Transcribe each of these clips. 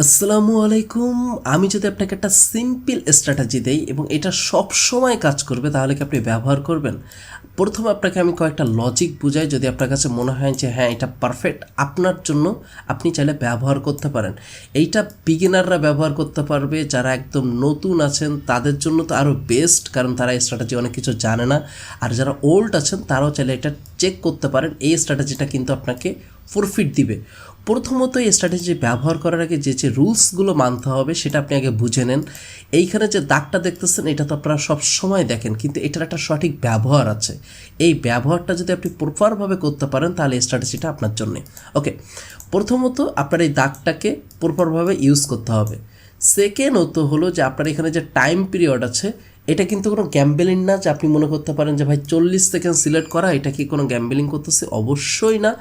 আসসালামু আলাইকুম। আমি যদি আপনাকে একটা সিম্পল স্ট্র্যাটেজি দেই এবং এটা সব সময় কাজ করবে তাহলে কি আপনি ব্যবহার করবেন? প্রথমে আপনাকে আমি কয়েকটা লজিক বুঝাই, যদি আপনার কাছে মনে হয় যে হ্যাঁ এটা পারফেক্ট আপনার জন্য, আপনি চাইলে ব্যবহার করতে পারেন। এইটা বিগিনাররা ব্যবহার করতে পারবে, যারা একদম নতুন আছেন তাদের জন্য তো আরও বেস্ট, কারণ তারা এই স্ট্র্যাটেজি অনেক কিছু জানে না। আর যারা ওল্ড আছেন তারাও চাইলে এটা চেক করতে পারেন। এই স্ট্র্যাটেজিটা কিন্তু আপনাকে প্রফিট দিবে। প্রথমত এই স্ট্র্যাটেজি ব্যবহার করার আগে যে রুলসগুলো মানতে হবে সেটা আপনি আগে বুঝে নেন। এইখানে যে দাগটা দেখতেছেন এটা তো আপনারা সব সময় দেখেন, কিন্তু এটার একটা সঠিক ব্যবহার আছে। এই ব্যবহারটা যদি আপনি প্রপারভাবে করতে পারেন তাহলে এই স্ট্র্যাটেজিটা আপনার জন্যে ওকে। প্রথমত আপনার এই দাগটাকে প্রপারভাবে ইউজ করতে হবে। সেকেন্ডত হলো যে আপনার এখানে যে টাইম পিরিয়ড আছে এটা কিন্তু কোনো গ্যাম্বেলিং না, যে আপনি মনে করতে পারেন যে ভাই 40 সেকেন্ড সিলেক্ট করা এটা কি কোনো গ্যাম্বেলিং করতেছে, অবশ্যই না।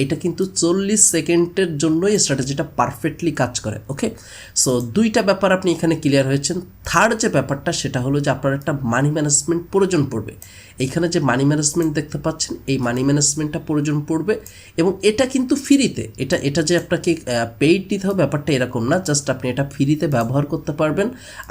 এটা কিন্তু 40 সেকেন্ডের জন্যই স্ট্র্যাটেজিটা পারফেক্টলি কাজ করে ওকে। সো দুইটা ব্যাপার আপনি এখানে ক্লিয়ার হয়েছেন। থার্ড যে ব্যাপারটা সেটা হলো যে আপনার একটা মানি ম্যানেজমেন্ট প্রয়োজন পড়বে। এইখানে যে মানি ম্যানেজমেন্ট দেখতে পাচ্ছেন এই মানি ম্যানেজমেন্টটা প্রয়োজন পড়বে, এবং এটা কিন্তু ফ্রিতে। এটা যে আপনাকে পেইড দিতে হবে ব্যাপারটা এরকম না, জাস্ট আপনি এটা ফ্রিতে ব্যবহার করতে পারবেন।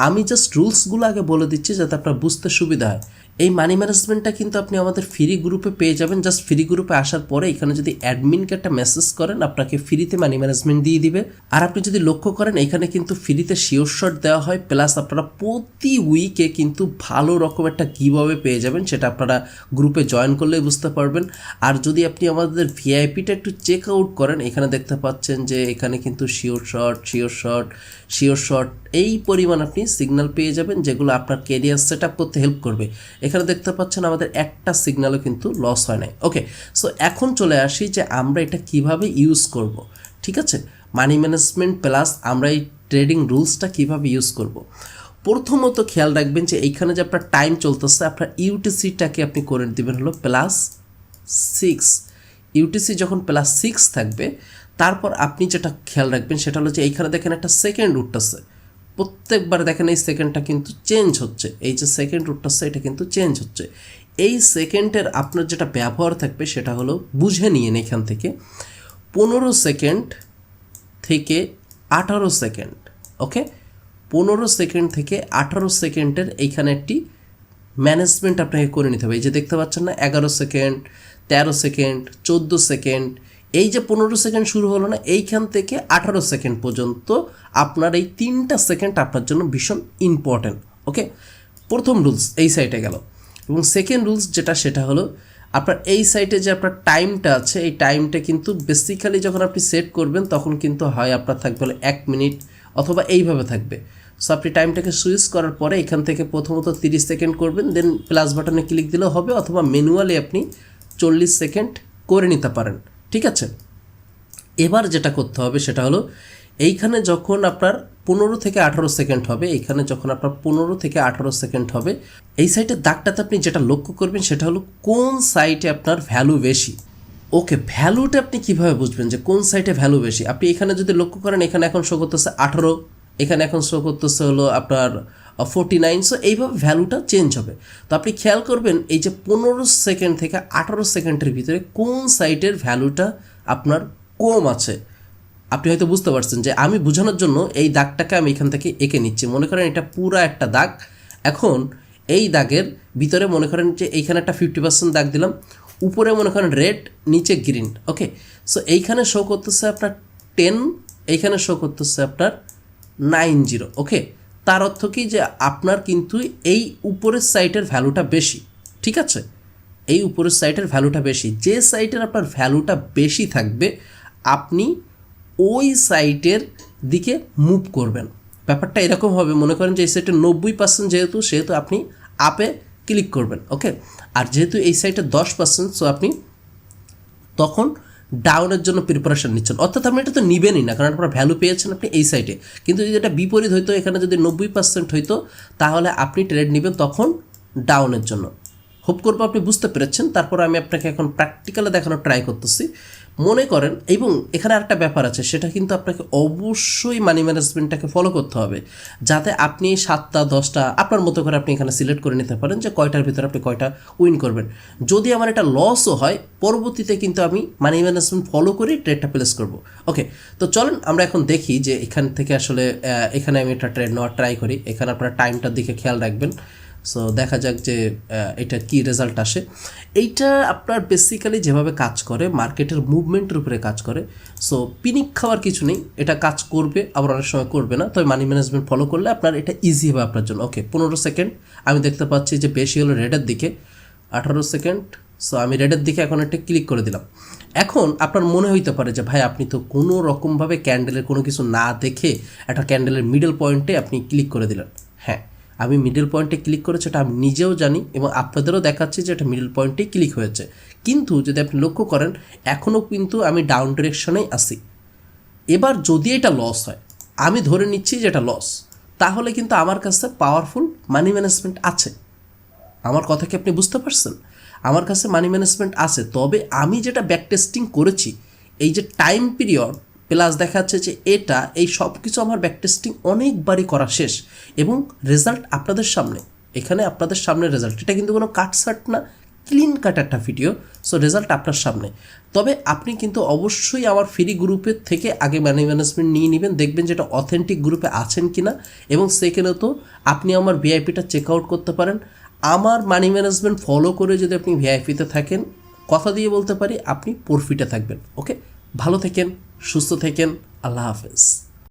আমি জাস্ট রুলসগুলো আগে বলে দিচ্ছি যাতে আপনার বুঝতে সুবিধা হয়। এই মানি ম্যানেজমেন্টটা কিন্তু আপনি আমাদের ফ্রি গ্রুপে পেয়ে যাবেন। জাস্ট ফ্রি গ্রুপে আসার পরে এখানে যদি অ্যাডমিনকে একটা মেসেজ করেন আপনাকে ফ্রিতে মানি ম্যানেজমেন্ট দিয়ে দিবে। আর আপনি যদি লক্ষ্য করেন এখানে কিন্তু ফ্রিতে শিওর শট দেওয়া হয়, প্লাস আপনারা প্রতি উইকে কিন্তু ভালো রকম একটা গিভঅ্যাওয়ে পেয়ে যাবেন, সেটা আপনারা গ্রুপে জয়েন করলেই বুঝতে পারবেন। আর যদি আপনি আমাদের ভিআইপিটা একটু চেক আউট করেন এখানে দেখতে পাচ্ছেন যে এখানে কিন্তু শিওর শট এই পরিমাণ আপনি সিগন্যাল পেয়ে যাবেন, যেগুলো আপনার ক্যারিয়ার সেট আপ করতে হেল্প করবে। এখানে দেখতে পাচ্ছেন আমাদের একটা সিগন্যালও কিন্তু লস হয় নাই ওকে। সো এখন চলে আসি যে আমরা এটা কিভাবে ইউজ করব। ঠিক আছে, মানি ম্যানেজমেন্ট প্লাস আমরা এই ট্রেডিং রুলসটা কিভাবে ইউজ করব। প্রথমত খেয়াল রাখবেন যে এইখানে যে আপনার টাইম চলতেছে আপনার ইউটিসিটাকে আপনি করে দেবেন হলো +6। ইউটিসি যখন +6 থাকবে তারপর আপনি যেটা খেয়াল রাখবেন সেটা হলো যে এইখানে দেখেন একটা সেকেন্ড উঠতেছে, প্রত্যেকবার দেখেন এই সেকেন্ডটা কিন্তু চেঞ্জ হচ্ছে। এই যে সেকেন্ড উঠতেছে এটা কিন্তু চেঞ্জ হচ্ছে। এই সেকেন্ডের আপনার যেটা ব্যবহার থাকবে সেটা হলো বুঝে নিয়েন এখান থেকে 15 সেকেন্ড থেকে 18 সেকেন্ড ওকে। 15 সেকেন্ড থেকে 18 সেকেন্ডের এইখানে একটি ম্যানেজমেন্ট আপনাকে করে নিতে হবে। এই যে দেখতে পাচ্ছেন না 11 সেকেন্ড, 13 সেকেন্ড, 14 সেকেন্ড, এই যে 15 সেকেন্ড শুরু হলো না এইখান থেকে 18 সেকেন্ড পর্যন্ত আপনার এই 3টা সেকেন্ড আপনার জন্য ভীষণ ইম্পর্ট্যান্ট ওকে। প্রথম রুলস এই সাইডে গেল, এবং সেকেন্ড রুলস যেটা সেটা হলো আপনার এই সাইডে যে আপনার টাইমটা আছে এই টাইমটা কিন্তু বেসিক্যালি যখন আপনি সেট করবেন তখন কিন্তু হয় আপনার থাকবে হলো 1 মিনিট অথবা এইভাবে থাকবে। সো আপনি টাইমটাকে সুইচ করার পরে এখান থেকে প্রথমত 30 সেকেন্ড করবেন, দেন প্লাস বাটনে ক্লিক দিলেও হবে, অথবা ম্যানুয়ালি আপনি 40 সেকেন্ড করে নিতে পারেন। ঠিক আছে, এবার যেটা করতে হবে সেটা হলো এইখানে যখন আপনার 15 থেকে 18 সেকেন্ড হবে, এইখানে যখন আপনার 15 থেকে 18 সেকেন্ড হবে এই সাইটের দাগটাতে আপনি যেটা লক্ষ্য করবেন সেটা হলো কোন সাইটে আপনার ভ্যালু বেশি ওকে। ভ্যালুটা আপনি কিভাবে বুঝবেন যে কোন সাইটে ভ্যালু বেশি? আপনি এখানে যদি লক্ষ্য করেন এখানে এখন শো করতেছে 18, এখানে এখন শো করতেছে হলো আপনার 49। সো এইভাবে ভ্যালুটা চেঞ্জ হবে। তো আপনি খেয়াল করবেন এই যে 15 সেকেন্ড থেকে 18 সেকেন্ডের ভিতরে কোন সাইটের ভ্যালুটা আপনার কম আছে। আপনি হয়তো বুঝতে পারছেন যে আমি বোঝানোর জন্য এই দাগটাকে আমি এখান থেকে এঁকে নিচ্ছি। মনে করেন এটা পুরা একটা দাগ। এখন এই দাগের ভিতরে মনে করেন যে এইখানে একটা 50% দাগ দিলাম, উপরে মনে করেন রেড, নিচে গ্রিন ওকে। সো এইখানে শো করতেছে আপনার 10, এইখানে শো করতেছে আপনার 90 ওকে। তার অর্থ কি যে আপনার কিন্তু এই উপরের সাইটের ভ্যালুটা বেশি। ঠিক আছে, এই উপরের সাইটের ভ্যালুটা বেশি। যে সাইটের আপনার ভ্যালুটা বেশি থাকবে আপনি ওই সাইটের দিকে মুভ করবেন। ব্যাপারটা এরকম হবে, মনে করেন যে এই সাইটে 90% সেহেতু আপনি আপে ক্লিক করবেন ওকে। আর যেহেতু এই সাইটে 10%, সো আপনি তখন ডাউনের জন্য প্রিপারেশন নিচ্ছেন। অর্থাৎ আপনি এটা তো নিবেনই না, কারণ আপনার ভ্যালু পেয়েছেন আপনি এই সাইটে। কিন্তু যদি এটা বিপরীত হইতো, এখানে যদি 90% হইতো তাহলে আপনি ট্রেড নেবেন তখন ডাউনের জন্য। হোপ করবো আপনি বুঝতে পেরেছেন। তারপর আমি আপনাকে এখন প্র্যাকটিক্যালে দেখানোর ট্রাই করতেছি। মনে করেন, এবং এখানে একটা ব্যাপার আছে, সেটা কিন্তু আপনাকে অবশ্যই মানি ম্যানেজমেন্টটাকে ফলো করতে হবে, যাতে আপনি 7টা 10টা আপনার মতো করে আপনি এখানে সিলেক্ট করে নিতে পারেন যে কয়টার ভিতরে আপনি কয়টা উইন করবেন। যদি আমার এটা লসও হয়, পরবর্তীতে কিন্তু আমি মানি ম্যানেজমেন্ট ফলো করে ট্রেডটা প্লেস করব। ওকে, তো চলেন আমরা এখন দেখি যে এখান থেকে আসলে এখানে আমি একটা ট্রেড নেওয়ার ট্রাই করি। এখানে আপনার টাইমটার দিকে খেয়াল রাখবেন। সো দেখা যাক যে এটা কি রেজাল্ট আসে। এইটা আপনার বেসিক্যালি যেভাবে কাজ করে মার্কেটের মুভমেন্টের উপরে কাজ করে। সো পিনিক খাওয়ার কিছু নেই, এটা কাজ করবে আবার অনেক সময় করবে না, তবে মানি ম্যানেজমেন্ট ফলো করলে আপনার এটা ইজি হবে আপনার জন্য। ওকে, 15 সেকেন্ড আমি দেখতে পাচ্ছি যে বেশি হলো রেডের দিকে, 18 সেকেন্ড। সো আমি রেডের দিকে এখন একটা ক্লিক করে দিলাম। এখন আপনার মনে হইতে পারে যে ভাই আপনি তো কোনো রকমভাবে ক্যান্ডেলের কোনো কিছু না দেখে একটা ক্যান্ডেলের মিডল পয়েন্টে আপনি ক্লিক করে দিলেন। হ্যাঁ, আমি মিডল পয়েন্টে ক্লিক করেছি, এটা আমি নিজেও জানি এবং আপনাদেরও দেখাচ্ছি যে এটা মিডল পয়েন্টেই ক্লিক হয়েছে। কিন্তু যদি আপনি লক্ষ্য করেন, এখনও কিন্তু আমি ডাউন ডিরেকশনেই আসি। এবার যদি এটা লস হয়, আমি ধরে নিচ্ছি যে এটা লস, তাহলে কিন্তু আমার কাছে পাওয়ারফুল মানি ম্যানেজমেন্ট আছে। আমার কথা কি আপনি বুঝতে পারছেন? আমার কাছে মানি ম্যানেজমেন্ট আছে, তবে আমি যেটা ব্যাক টেস্টিং করেছি, এই যে টাইম পিরিয়ড প্লাস দেখা যাচ্ছে যে এই সব কিছু আমার ব্যাক টেস্টিং অনেকবারই করা শেষ এবং রেজাল্ট আপনাদের সামনে। এখানে আপনাদের সামনে রেজাল্ট, এটা কিন্তু কোনো কাটসাট না, ক্লিন কাট একটা ভিডিও। সো রেজাল্ট আপনার সামনে। তবে আপনি কিন্তু অবশ্যই আমার ফ্রি গ্রুপের থেকে আগে মানি ম্যানেজমেন্ট নিয়ে নেবেন, দেখবেন যেটা অথেন্টিক গ্রুপে আছেন কি না, এবং সেকেন্ডত আপনি আমার ভিআইপিটা চেক আউট করতে পারেন। আমার মানি ম্যানেজমেন্ট ফলো করে যদি আপনি ভিআইপিতে থাকেন, কথা দিয়ে বলতে পারি আপনি প্রফিটে থাকবেন। ওকে, ভালো থাকেন, সুস্থ থাকেন, আল্লাহ হাফেজ।